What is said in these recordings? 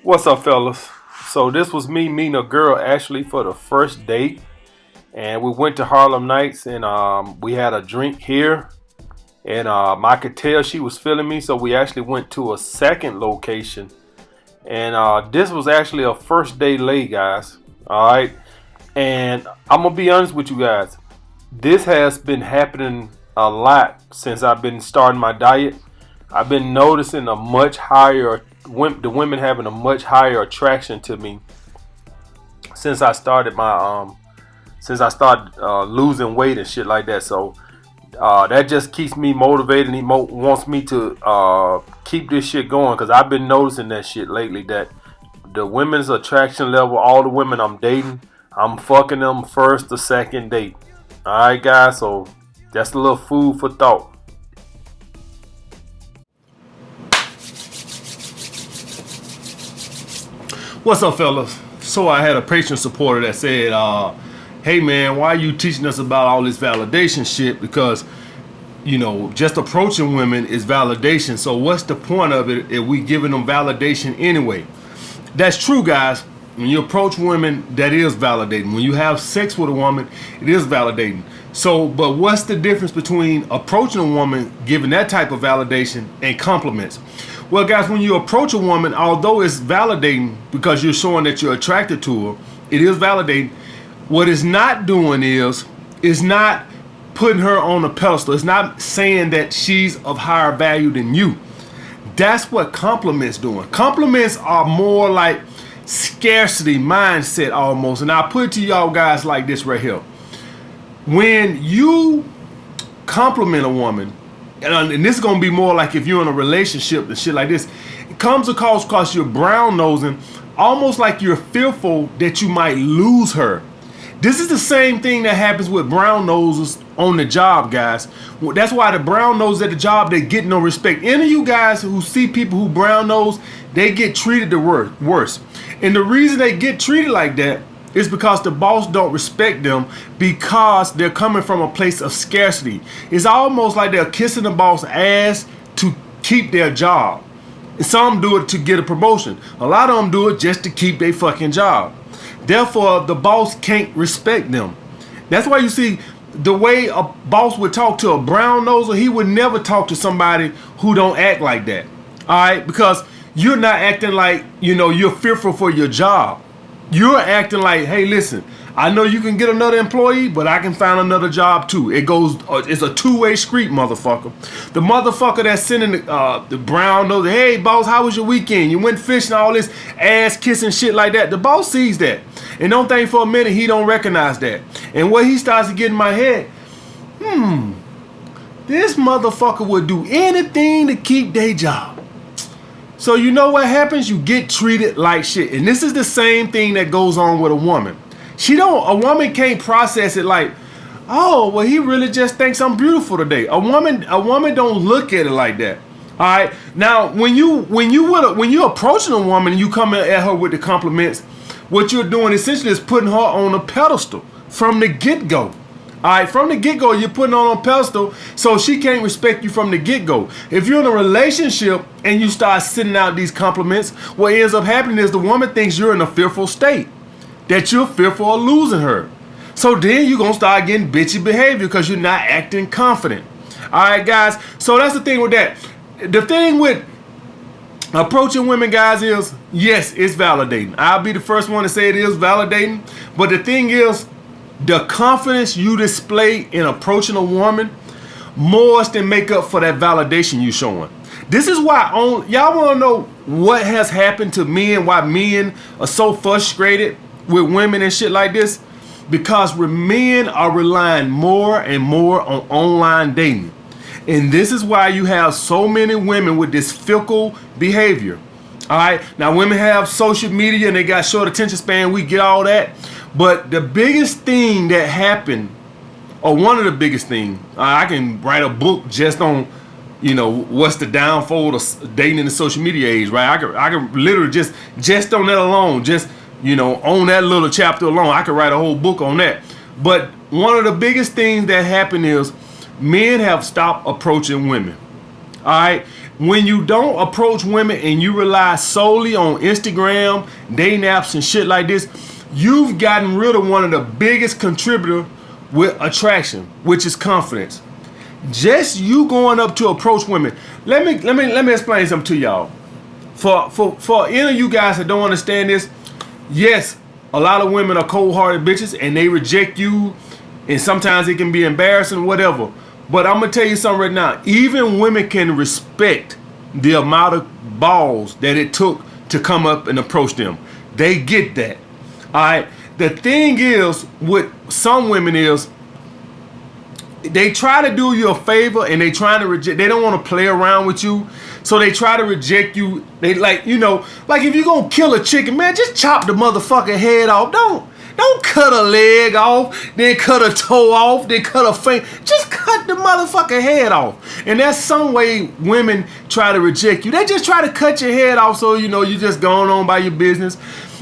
What's up, fellas? So this was me meeting a girl actually for the first date, and we went to Harlem Nights, and we had a drink here, and I could tell she was feeling me, so we actually went to a second location, and this was actually a first day late, guys. All right, and I'm gonna be honest with you guys. This has been happening a lot since I've been starting my diet. I've been noticing a much higher the women having a much higher attraction to me since I started my since I started losing weight and shit like that. So that just keeps me motivated. He wants me to keep this shit going because I've been noticing that shit lately. That the women's attraction level, all the women I'm dating, I'm fucking them first or second date. All right, guys. So that's a little food for thought. What's up, fellas? So I had a patron supporter that said, "Hey man, why are you teaching us about all this validation shit? Because just approaching women is validation. So what's the point of it if we giving them validation anyway?" That's true, guys. When you approach women, that is validating. When you have sex with a woman, it is validating. So, but what's the difference between approaching a woman, giving that type of validation, and compliments? Well, guys, when you approach a woman, although it's validating because you're showing that you're attracted to her, it is validating. What it's not doing is not putting her on a pedestal. It's not saying that she's of higher value than you. That's what compliments doing. Compliments are more like scarcity mindset almost. And I'll put it to y'all guys like this right here. When you compliment a woman, and this is gonna be more like if you're in a relationship and shit like this, it comes across because you're brown nosing, almost like you're fearful that you might lose her. This is the same thing that happens with brown noses on the job, guys. That's why the brown nose at the job, they get no respect. Any of you guys who see people who brown nose, they get treated the worst. And the reason they get treated like that is because the boss don't respect them because they're coming from a place of scarcity. It's almost like they're kissing the boss ass to keep their job. And some do it to get a promotion. A lot of them do it just to keep their fucking job. Therefore, the boss can't respect them. That's why you see the way a boss would talk to a brown noser, he would never talk to somebody who don't act like that. All right? Because you're not acting like, you're fearful for your job. You're acting like, hey, listen, I know you can get another employee, but I can find another job too. It's a two-way street, motherfucker. The motherfucker that's sending the brown nose, hey, boss, how was your weekend? You went fishing, all this ass kissing shit like that. The boss sees that. And don't think for a minute he don't recognize that. And what he starts to get in my head, this motherfucker would do anything to keep their job. So you know what happens? You get treated like shit. And this is the same thing that goes on with a woman. A woman can't process it like, oh, well, he really just thinks I'm beautiful today. A woman don't look at it like that. All right. Now, when you're approaching a woman and you come at her with the compliments, what you're doing essentially is putting her on a pedestal from the get-go. All right, from the get-go, you're putting her on a pedestal so she can't respect you from the get-go. If you're in a relationship and you start sending out these compliments, what ends up happening is the woman thinks you're in a fearful state, that you're fearful of losing her. So then you're going to start getting bitchy behavior because you're not acting confident. All right, guys, so that's the thing with that. The thing with approaching women, guys, is, yes, it's validating. I'll be the first one to say it is validating. But the thing is, the confidence you display in approaching a woman more than make up for that validation you showing. This is why y'all want to know what has happened to men, why men are so frustrated with women and shit like this. Because men are relying more and more on online dating. And this is why you have so many women with this fickle behavior. All right. Now, women have social media and they got short attention span. We get all that. But the biggest thing that happened, or one of the biggest things, I can write a book just on, what's the downfall of dating in the social media age, right? I could literally just on that alone, on that little chapter alone, I could write a whole book on that. But one of the biggest things that happened is men have stopped approaching women. All right. when you don't approach women and you rely solely on Instagram, dating apps, and shit like this, you've gotten rid of one of the biggest contributor with attraction, which is confidence. Just you going up to approach women. Let me explain something to y'all. For any of you guys that don't understand this, yes, a lot of women are cold-hearted bitches and they reject you, and sometimes it can be embarrassing, whatever. But I'm gonna tell you something right now. Even women can respect the amount of balls that it took to come up and approach them. They get that. All right. The thing is with some women is they try to do you a favor and they trying to reject. They don't want to play around with you, so they try to reject you. They like, you know, like if you gonna kill a chicken, man, just chop the motherfucking head off. Don't cut a leg off, then cut a toe off, then cut a finger. Just cut the motherfucking head off. And that's some way women try to reject you. They just try to cut your head off so you know you just going on by your business.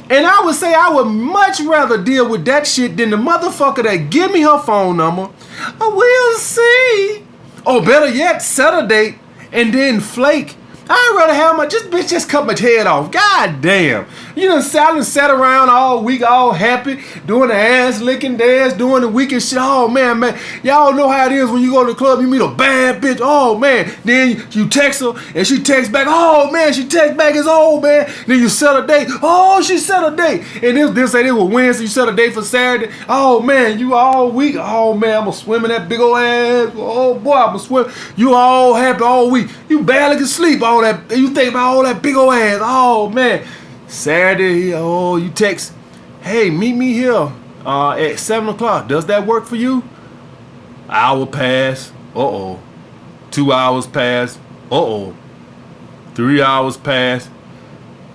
And I would say I would much rather deal with that shit than the motherfucker that give me her phone number. I will see. Or better yet, set a date and then flake. I'd rather have just cut my head off. God damn. You done sat around all week, all happy, doing the ass licking dance, doing the weekend shit. Oh, man. Y'all know how it is when you go to the club, you meet a bad bitch. Oh, man. Then you text her, and she texts back. Oh, man. She texts back, it's old, man. Then you set a date. Oh, she set a date. And this say this was Wednesday, you set a date for Saturday. Oh, man. You all week. Oh, man. I'm going to swim in that big old ass. Oh, boy. I'm going to swim. You all happy all week. You barely can sleep all that. You think about all that big old ass. Oh, man. Saturday, oh, you text, hey, meet me here at 7 o'clock. Does that work for you? Hour pass. Uh-oh. 2 hours pass. Uh-oh. 3 hours pass.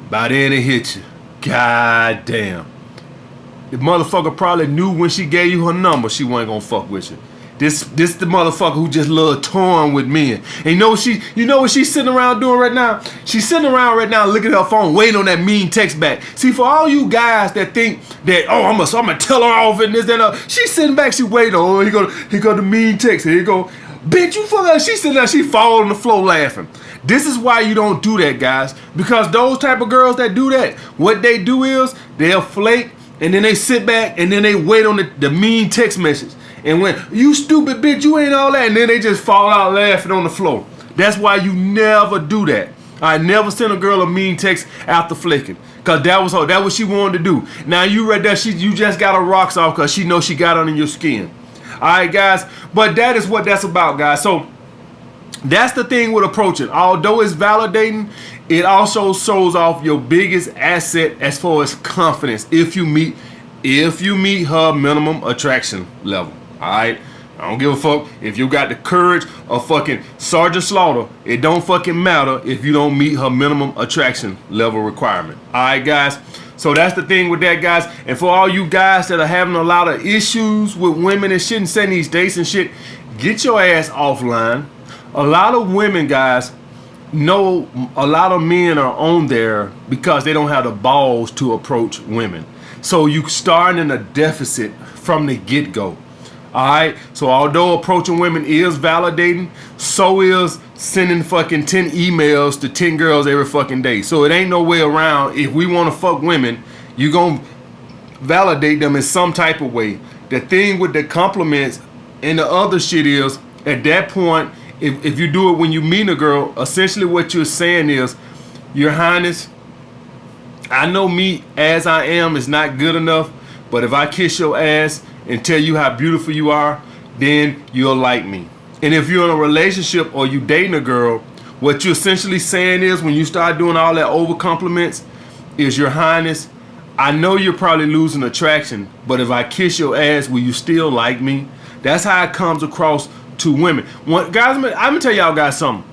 By then it hit you. God damn. The motherfucker probably knew when she gave you her number she wasn't gonna fuck with you. This the motherfucker who just little torn with men. And you know what she's sitting around doing right now? She's sitting around right now looking at her phone, waiting on that mean text back. See, for all you guys that think that, oh, I'm gonna tell her off and this and that, she's sitting back, she waiting. Oh, here go the mean text. Here you go. Bitch, you fuck her. She's sitting there, she fall on the floor laughing. This is why you don't do that, guys. Because those type of girls that do that, what they do is they'll flake and then they sit back and then they wait on the mean text message. And when you stupid bitch, you ain't all that, and then they just fall out laughing on the floor. That's why you never do that. I never sent a girl a mean text after flicking, cause that was what she wanted to do. Now you read that you just got her rocks off cause she knows she got under your skin. All right, guys, but that is what that's about, guys. So that's the thing with approaching. Although it's validating, it also shows off your biggest asset as far as confidence. If you meet her minimum attraction level. Alright? I don't give a fuck if you got the courage of fucking Sergeant Slaughter. It don't fucking matter if you don't meet her minimum attraction level requirement. Alright, guys? So that's the thing with that, guys. And for all you guys that are having a lot of issues with women and shit and setting these dates and shit, get your ass offline. A lot of women, guys, know a lot of men are on there because they don't have the balls to approach women. So you starting in a deficit from the get-go. Alright, so although approaching women is validating, so is sending fucking 10 emails to 10 girls every fucking day. So it ain't no way around. If we want to fuck women, you gonna validate them in some type of way. The thing with the compliments and the other shit is, at that point, if you do it when you meet a girl, essentially what you're saying is, Your Highness, I know me as I am is not good enough, but if I kiss your ass and tell you how beautiful you are, then you'll like me. And if you're in a relationship or you dating a girl, what you're essentially saying is, when you start doing all that over compliments, is, Your Highness, I know you're probably losing attraction, but if I kiss your ass, will you still like me? That's how it comes across to women. Guys, I'm gonna tell y'all guys something.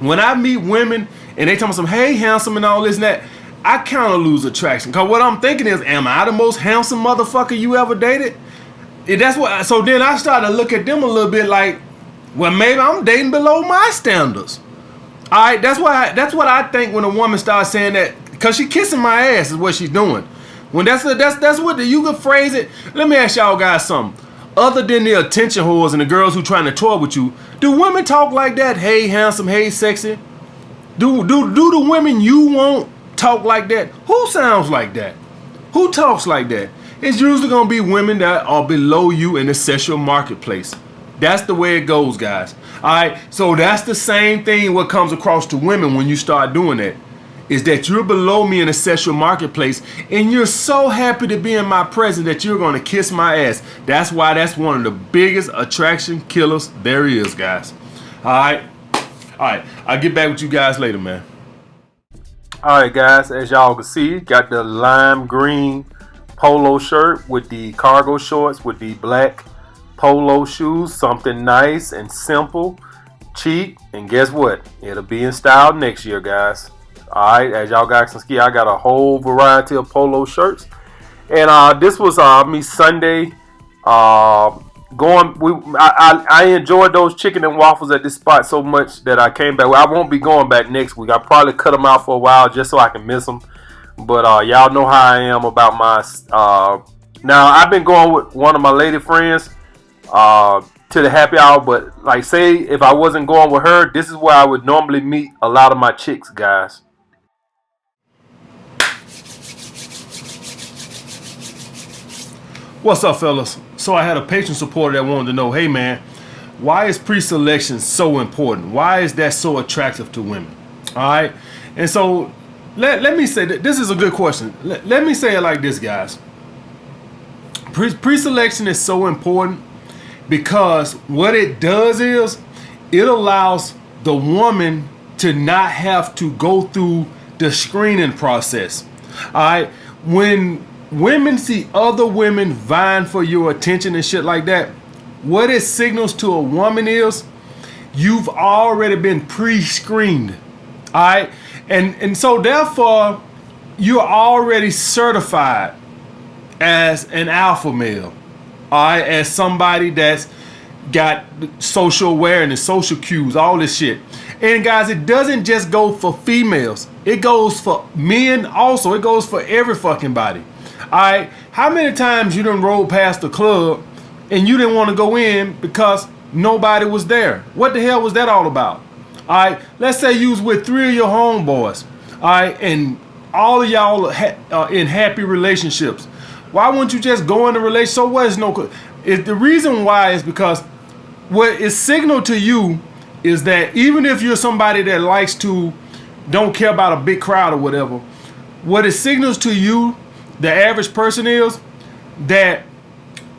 When I meet women and they tell me some, hey, handsome and all this and that, I kind of lose attraction. Because what I'm thinking is, am I the most handsome motherfucker you ever dated? So then I started to look at them a little bit like, well, maybe I'm dating below my standards. All right, that's what I think when a woman starts saying that, because she kissing my ass is what she's doing. When that's what you could phrase it. Let me ask y'all guys something. other than the attention whores and the girls who trying to toy with you, do women talk like that? Hey, handsome. Hey, sexy. Do the women you want talk like that? Who sounds like that? Who talks like that? It's usually gonna be women that are below you in the sexual marketplace. That's the way it goes, guys. All right. So that's the same thing. What comes across to women when you start doing that is that you're below me in the sexual marketplace, and you're so happy to be in my presence that you're gonna kiss my ass. That's why that's one of the biggest attraction killers there is, guys. All right. All right, I'll get back with you guys later, man. All right, guys, as y'all can see, got the lime green polo shirt with the cargo shorts with the black polo shoes. Something nice and simple, cheap, and guess what? It'll be in style next year, guys. All right, as y'all guys can see, I got a whole variety of polo shirts, and this was me Sunday. I enjoyed those chicken and waffles at this spot so much that I came back. I won't be going back next week. I probably cut them out for a while just so I can miss them. But y'all know how I am about my. Now I've been going with one of my lady friends to the happy hour. But like, say if I wasn't going with her, this is where I would normally meet a lot of my chicks, guys. What's up, fellas? So I had a patient supporter that wanted to know, hey man, why is pre-selection so important? Why is that so attractive to women? All right. And so let me say that this is a good question. Let me say it like this, guys. Pre-selection is so important because what it does is it allows the woman to not have to go through the screening process. All right. When women see other women vying for your attention and shit like that, what it signals to a woman is you've already been pre-screened. All right. And so therefore you're already certified as an alpha male. All right. As somebody that's got social awareness, social cues, all this shit. And guys, it doesn't just go for females. It goes for men also. It goes for every fucking body. All right, how many times you done rolled past the club and you didn't want to go in because nobody was there? What the hell was that all about? All right, let's say you was with 3 of your homeboys, all right, and all of y'all are in happy relationships. Why wouldn't you just go in a relationship? So what is no? The reason why is because what is signaled to you is that even if you're somebody that likes to, don't care about a big crowd or whatever, what it signals to you, the average person, is that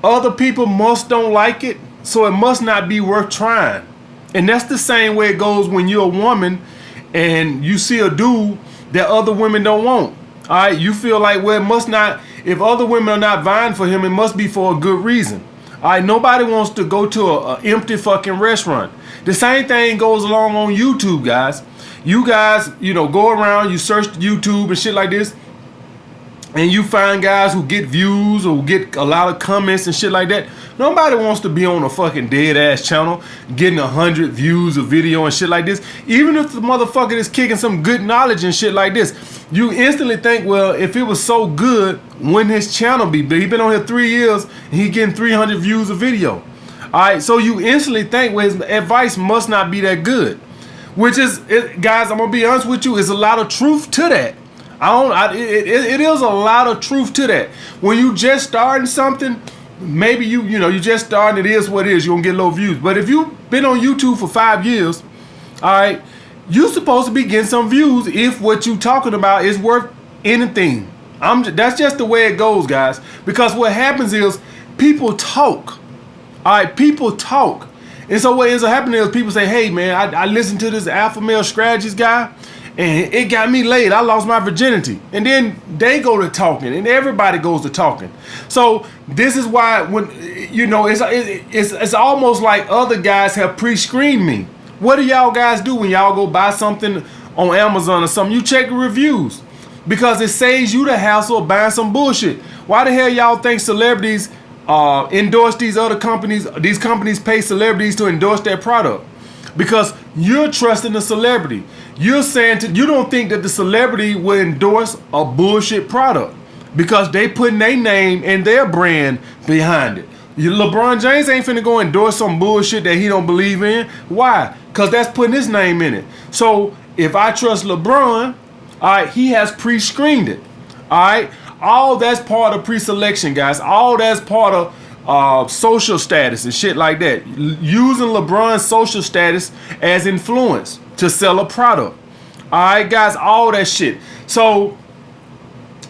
other people don't like it, so it must not be worth trying. And that's the same way it goes when you're a woman and you see a dude that other women don't want. All right, you feel like, well, it must not, if other women are not vying for him, it must be for a good reason. All right, nobody wants to go to an empty fucking restaurant. The same thing goes along on YouTube, guys. You guys, go around, you search YouTube and shit like this, and you find guys who get views or get a lot of comments and shit like that. Nobody wants to be on a fucking dead ass channel getting 100 views of video and shit like this. Even if the motherfucker is kicking some good knowledge and shit like this, you instantly think, well, if it was so good, wouldn't his channel be big? He been on here 3 years and he getting 300 views of video. All right, so you instantly think, well, his advice must not be that good. Which is, guys, I'm gonna be honest with you, is a lot of truth to that. It is a lot of truth to that. When you just starting something, maybe you just starting, it is what it is. You're gonna get low views. But if you've been on YouTube for 5 years, all right, you're supposed to be getting some views if what you talking about is worth anything. That's just the way it goes, guys. Because what happens is people talk. All right, people talk. And so what ends up happening is people say, hey man, I listened to this alpha male strategies guy, and it got me laid. I lost my virginity. And then they go to talking, and everybody goes to talking. So this is why when it's almost like other guys have pre-screened me. What do y'all guys do when y'all go buy something on Amazon or something? You check the reviews because it saves you the hassle of buying some bullshit. Why the hell y'all think celebrities endorse these other companies? These companies pay celebrities to endorse their product because you're trusting the celebrity. You're saying you don't think that the celebrity will endorse a bullshit product because they putting their name and their brand behind it. LeBron James ain't finna go endorse some bullshit that he don't believe in. Why? Because that's putting his name in it. So if I trust LeBron, all right, he has pre-screened it. All right, all that's part of pre-selection, guys. All that's part of social status and shit like that. Using LeBron's social status as influence to sell a product. All right, guys, all that shit. So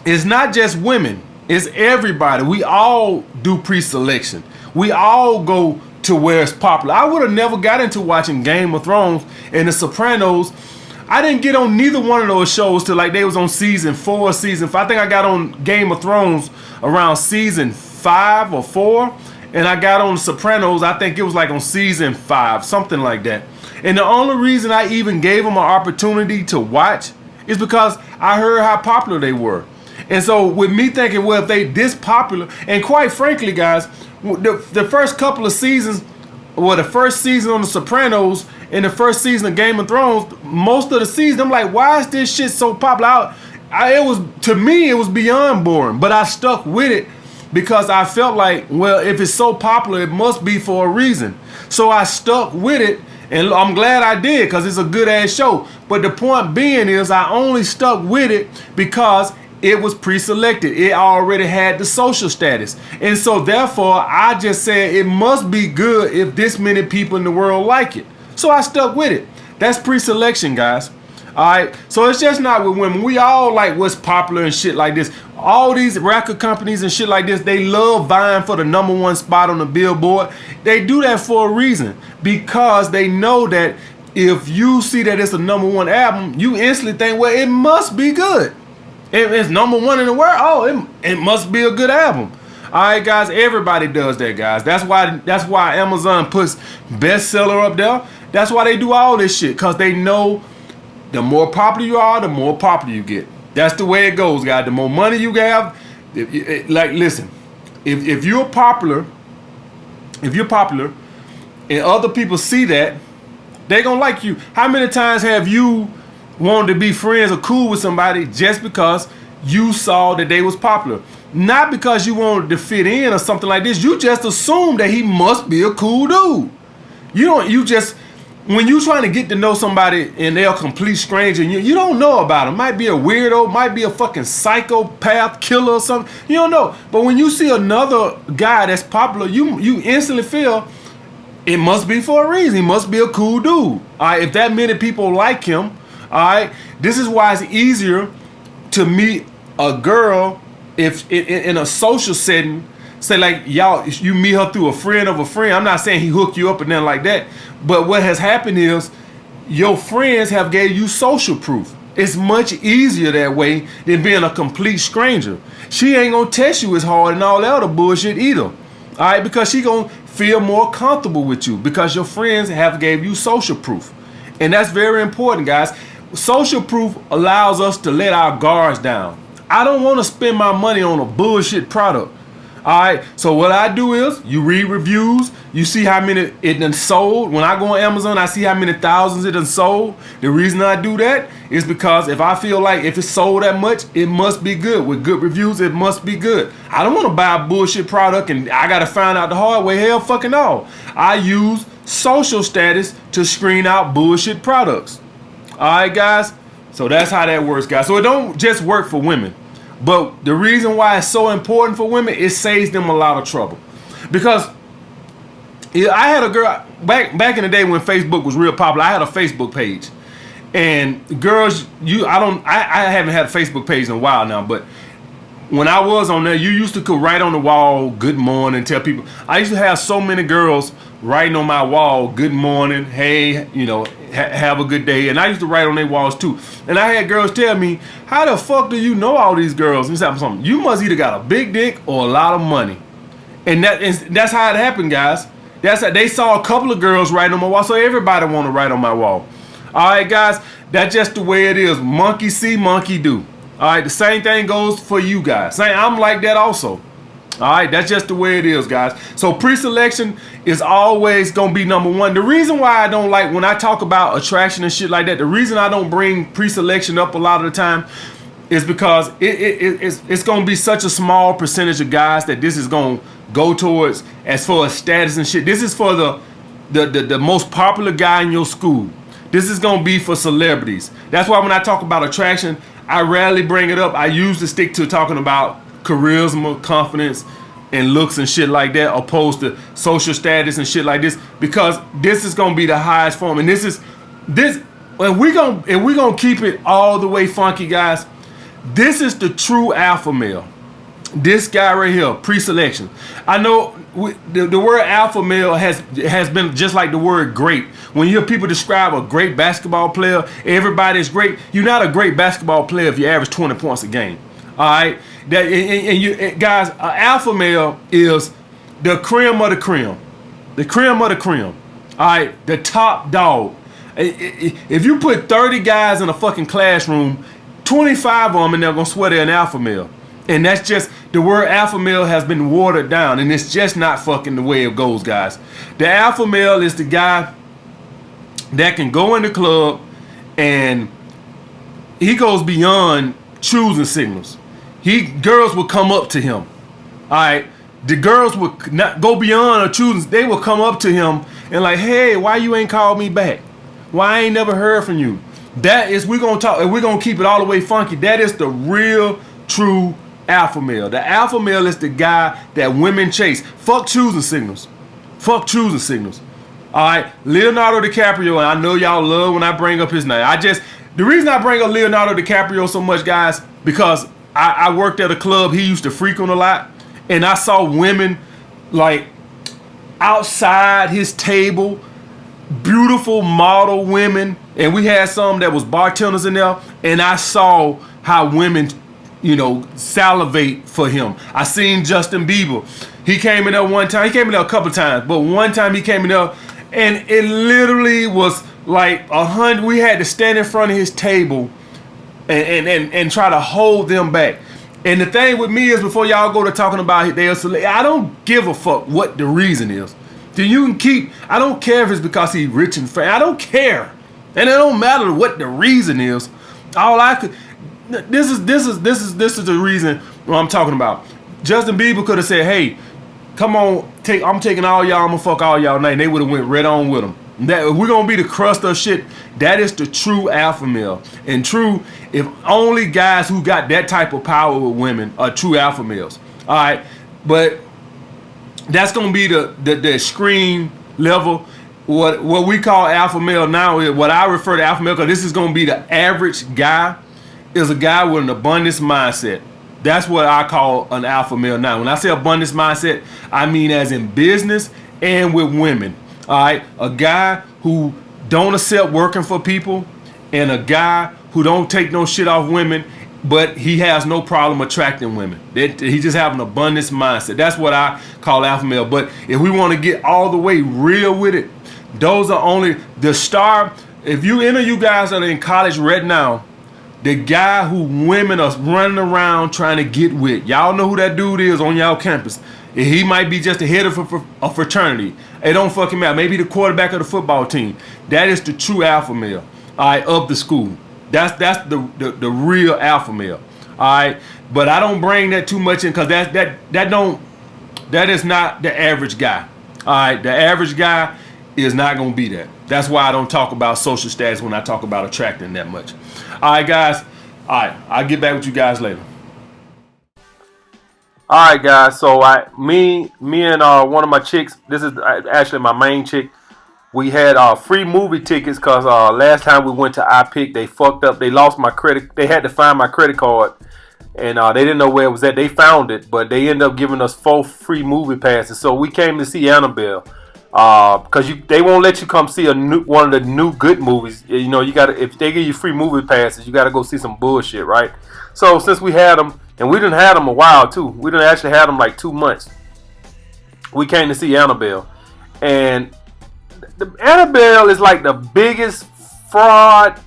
it's not just women. It's everybody. We all do pre-selection. We all go to where it's popular. I would have never got into watching Game of Thrones and The Sopranos. I didn't get on neither one of those shows till like they was on season 4, season 5. I think I got on Game of Thrones around season 5 or 4. And I got on The Sopranos, I think it was like on season 5, something like that. And the only reason I even gave them an opportunity to watch is because I heard how popular they were. And so with me thinking, well, if they this popular, and quite frankly, guys, the first couple of seasons, well, the first season on The Sopranos and the first season of Game of Thrones, most of the season, I'm like, why is this shit so popular? It was, to me, it was beyond boring, but I stuck with it because I felt like, well, if it's so popular, it must be for a reason. So I stuck with it, and I'm glad I did because it's a good ass show. But the point being is I only stuck with it because it was pre-selected. It already had the social status. And so therefore, I just said it must be good if this many people in the world like it. So I stuck with it. That's pre-selection, guys. All right. So it's just not with women. We all like what's popular and shit like this. All these record companies and shit like this, they love vying for the #1 spot on the Billboard. They do that for a reason, because they know that if you see that it's a #1 album, you instantly think, well, it must be good. It's #1 in the world. Oh, it must be a good album. All right, guys. Everybody does that, guys. That's why Amazon puts bestseller up there. That's why they do all this shit, because they know the more popular you are, the more popular you get. That's the way it goes, guys. The more money you have, listen, if you're popular, and other people see that, they gonna like you. How many times have you wanted to be friends or cool with somebody just because you saw that they was popular? Not because you wanted to fit in or something like this. You just assume that he must be a cool dude. When you trying to get to know somebody and they're a complete stranger, and you don't know about him. Might be a weirdo, might be a fucking psychopath killer or something. You don't know. But when you see another guy that's popular, you instantly feel it must be for a reason. He must be a cool dude. All right, if that many people like him, all right, this is why it's easier to meet a girl if in a social setting. Say like y'all, you meet her through a friend of a friend. I'm not saying he hooked you up and nothing like that, but what has happened is your friends have gave you social proof. It's much easier that way than being a complete stranger. She ain't gonna test you as hard and all that other bullshit either. All right, because she gonna feel more comfortable with you because your friends have gave you social proof, and that's very important, guys. Social proof allows us to let our guards down. I don't want to spend my money on a bullshit product. All right, so what I do is you read reviews, you see how many it done sold. When I go on Amazon, I see how many thousands it done sold. The reason I do that is because if I feel like if it's sold that much, it must be good. With good reviews, it must be good. I don't want to buy a bullshit product and I got to find out the hard way. Hell fucking no. I use social status to screen out bullshit products. All right, guys? So that's how that works, guys. So it don't just work for women. But the reason why it's so important for women, it saves them a lot of trouble. Because I had a girl back in the day when Facebook was real popular. I had a Facebook page, and girls, I haven't had a Facebook page in a while now. But when I was on there, you used to could write on the wall "Good morning," tell people. I used to have so many girls writing on my wall "Good morning," "Hey," have a good day. And I used to write on their walls too. And I had girls tell me, how the fuck do you know all these girls? And something. You must either got a big dick or a lot of money. And that's how it happened, guys. That's how they saw a couple of girls writing on my wall, so everybody want to write on my wall. All right, guys, that's just the way it is. Monkey see, monkey do. All right, the same thing goes for you guys. I'm like that also. All right, that's just the way it is, guys. So pre-selection is always going to be #1. The reason why I don't like, when I talk about attraction and shit like that, the reason I don't bring pre-selection up a lot of the time is because it's going to be such a small percentage of guys that this is going to go towards as far as status and shit. This is for the most popular guy in your school. This is gonna be for celebrities. That's why when I talk about attraction, I rarely bring it up. I usually stick to talking about charisma, confidence, and looks and shit like that, opposed to social status and shit like this, because this is gonna be the highest form. And this and we gonna keep it all the way funky, guys. This is the true alpha male. This guy right here, Preselection. I know the word alpha male has been just like the word great. When you hear people describe a great basketball player, everybody's great. You're not a great basketball player if you average 20 points a game. All right, guys, an alpha male is the cream of the cream, the cream of the cream. All right, the top dog. If you put 30 guys in a fucking classroom, 25 of them and they're gonna swear they're an alpha male. And that's just, the word alpha male has been watered down, and it's just not fucking the way it goes, guys. The alpha male is the guy that can go in the club and he goes beyond choosing signals. Girls will come up to him. All right, the girls will not go beyond or choosing. They will come up to him and like, hey, why you ain't called me back? Why I ain't never heard from you? That is, we're gonna talk, and we're gonna keep it all the way funky. That is the real, true alpha male. The alpha male is the guy that women chase. Fuck choosing signals. Fuck choosing signals. All right, Leonardo DiCaprio, and I know y'all love when I bring up his name. The reason I bring up Leonardo DiCaprio so much, guys, because I worked at a club he used to frequent a lot, and I saw women like outside his table, beautiful model women, and we had some that was bartenders in there, and I saw how women, salivate for him. I seen Justin Bieber. He came in there one time. He came in there a couple times, but one time he came in there, and it literally was like 100. We had to stand in front of his table and try to hold them back. And the thing with me is, before y'all go to talking about I don't give a fuck what the reason is. Then you can keep. I don't care if it's because he's rich and famous. I don't care, and it don't matter what the reason is. All I could. This is the reason what I'm talking about. Justin Bieber could have said, "Hey, come on, I'm taking all y'all. I'm gonna fuck all y'all night." And they would have went right on with him. That we're gonna be the crust of shit. That is the true alpha male. And true, if only guys who got that type of power with women are true alpha males. All right, but that's gonna be the extreme level. What we call alpha male now is what I refer to alpha male, because this is gonna be the average guy. Is a guy with an abundance mindset. That's what I call an alpha male now. When I say abundance mindset, I mean as in business and with women. All right, a guy who don't accept working for people, and a guy who don't take no shit off women, but he has no problem attracting women. He just have an abundance mindset. That's what I call alpha male. But if we want to get all the way real with it, those are only the star. If you guys that are in college right now, the guy who women are running around trying to get with, y'all know who that dude is on y'all campus. He might be just the head of a fraternity. It don't fucking matter. Maybe the quarterback of the football team. That is the true alpha male, all right, of the school. That's the real alpha male, all right. But I don't bring that too much in, because that is not the average guy, all right. The average guy is not gonna be that. That's why I don't talk about social status when I talk about attracting that much. All right, guys. All right, I'll get back with you guys later. All right, guys. So me and one of my chicks. This is actually my main chick. We had free movie tickets because last time we went to iPick, they fucked up. They lost my credit. They had to find my credit card, and they didn't know where it was at. They found it, but they ended up giving us 4 free movie passes. So we came to see Annabelle. Because they won't let you come see one of the new good movies. You gotta, if they give you free movie passes, you gotta go see some bullshit, right? So since we had them, and we didn't have them a while too, we didn't actually have them like 2 months. We came to see Annabelle, and Annabelle is like the biggest fraud,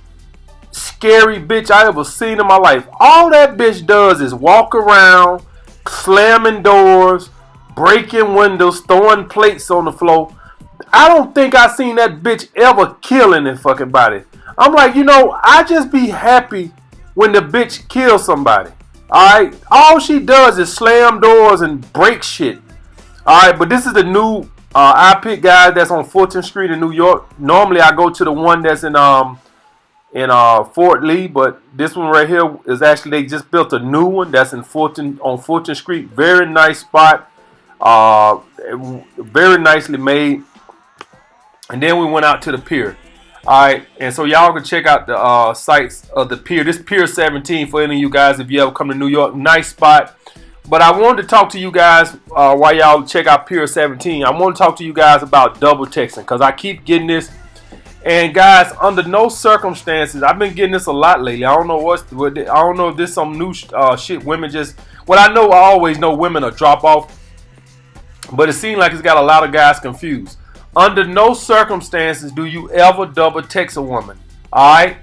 scary bitch I ever seen in my life. All that bitch does is walk around, slamming doors, breaking windows, throwing plates on the floor. I don't think I seen that bitch ever killing his fucking body. I'm like, I just be happy when the bitch kills somebody. Alright? All she does is slam doors and break shit. All right, but this is the new I pick guys that's on 14th Street in New York. Normally I go to the one that's in Fort Lee, but this one right here is actually they just built a new one that's in 14th Street. Very nice spot, uh, very nicely made. And then we went out to the pier. All right, and so y'all can check out the sites of the pier. This Pier 17 for any of you guys if you ever come to New York. Nice spot. But I wanted to talk to you guys while y'all check out Pier 17. I want to talk to you guys about double texting because I keep getting this. And guys, under no circumstances, I've been getting this a lot lately. I don't know I don't know if this some new shit. Women just, well, I always know women are drop off, but it seems like it's got a lot of guys confused. Under no circumstances do you ever double text a woman. All right,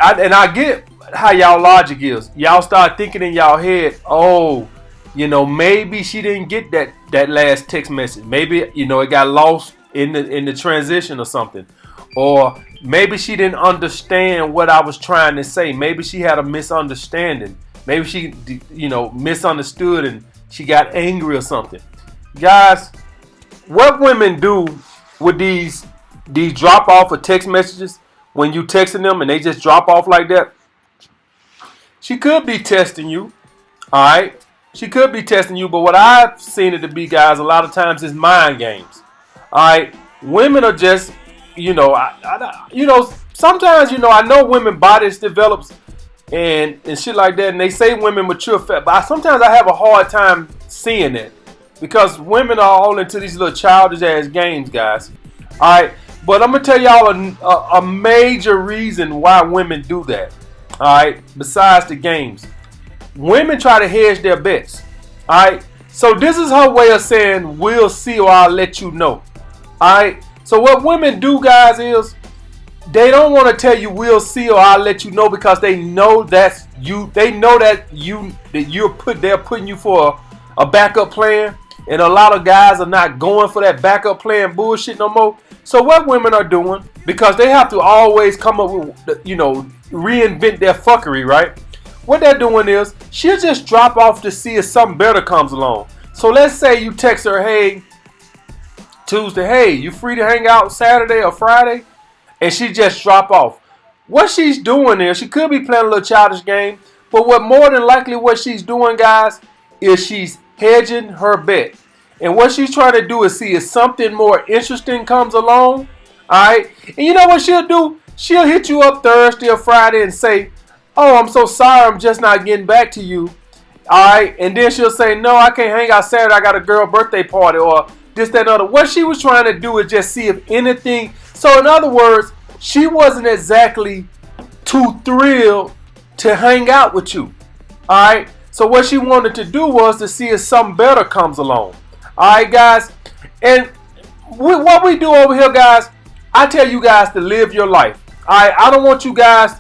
and I get how y'all logic is. Y'all start thinking in y'all head, oh, maybe she didn't get that last text message. Maybe it got lost in the transition or something. Or maybe she didn't understand what I was trying to say. Maybe she had a misunderstanding. Maybe she, misunderstood and she got angry or something. Guys, what women do with these drop off of text messages when you texting them and they just drop off like that? She could be testing you. All right, she could be testing you. But what I've seen it to be, guys, a lot of times is mind games. All right, women are just sometimes, I know women bodies develops and shit like that, and they say women mature fat, but sometimes I have a hard time seeing that because women are all into these little childish ass games, guys. All right, but I'm gonna tell y'all a major reason why women do that. All right, besides the games, women try to hedge their bets. All right, so this is her way of saying we'll see or I'll let you know. All right. So what women do, guys, is they don't want to tell you we'll see or I'll let you know because they know that's you. They know that they're putting you for a backup plan, and a lot of guys are not going for that backup plan bullshit no more. So what women are doing, because they have to always come up with reinvent their fuckery, right? What they're doing is she'll just drop off to see if something better comes along. So let's say you text her, hey, Tuesday, hey, you free to hang out Saturday or Friday? And she just drop off. What she's doing is, she could be playing a little childish game, but what more than likely what she's doing, guys, is she's hedging her bet. And what she's trying to do is see if something more interesting comes along. Alright? And you know what she'll do? She'll hit you up Thursday or Friday and say, oh, I'm so sorry, I'm just not getting back to you. Alright? And then she'll say, no, I can't hang out Saturday, I got a girl birthday party, or this, that, and other. What she was trying to do is just see if anything. So in other words, she wasn't exactly too thrilled to hang out with you. Alright? So what she wanted to do was to see if something better comes along. Alright, guys? And what we do over here, guys, I tell you guys to live your life. Alright? I don't want you guys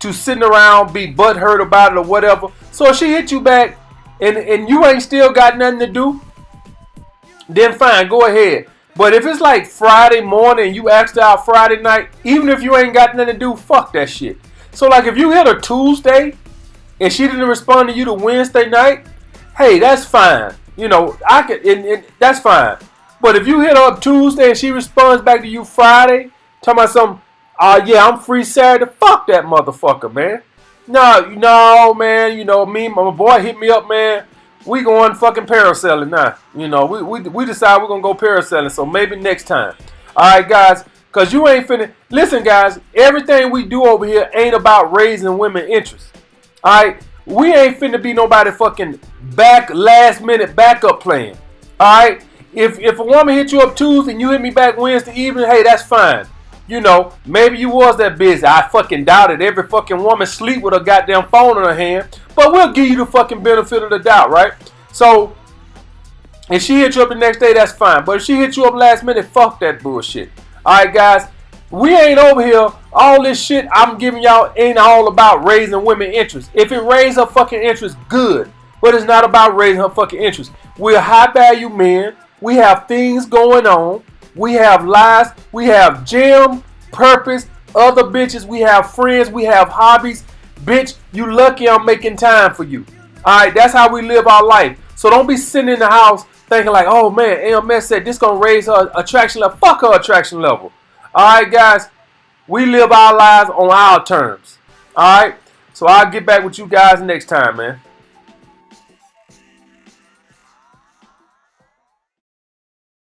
to sitting around, be butthurt about it or whatever. So if she hit you back and you ain't still got nothing to do, then fine, go ahead. But if it's like Friday morning and you asked out Friday night, even if you ain't got nothing to do, fuck that shit. So like if you hit her Tuesday and she didn't respond to you to Wednesday night, hey, that's fine. I could, and that's fine. But if you hit her up Tuesday and she responds back to you Friday, talking about something, yeah, I'm free Saturday, fuck that motherfucker, man. No, man, me, my boy hit me up, man. We going fucking parasailing now. We decide we're going to go parasailing. So maybe next time. All right, guys. Because you ain't finna. Listen, guys. Everything we do over here ain't about raising women interest. All right. We ain't finna be nobody fucking last minute backup plan. All right. If a woman hit you up Tuesday and you hit me back Wednesday evening, hey, that's fine. Maybe you was that busy. I fucking doubt it. Every fucking woman sleep with a goddamn phone in her hand. But we'll give you the fucking benefit of the doubt, right? So, if she hit you up the next day, that's fine. But if she hit you up last minute, fuck that bullshit. Alright, guys. We ain't over here. All this shit I'm giving y'all ain't all about raising women interest. If it raises her fucking interest, good. But it's not about raising her fucking interest. We're high value men. We have things going on. We have lives. We have gym, purpose, other bitches. We have friends. We have hobbies. Bitch, you lucky I'm making time for you. Alright, that's how we live our life. So don't be sitting in the house thinking like, oh man, AMS said this gonna raise her attraction level. Fuck her attraction level. Alright, guys. We live our lives on our terms. Alright? So I'll get back with you guys next time, man.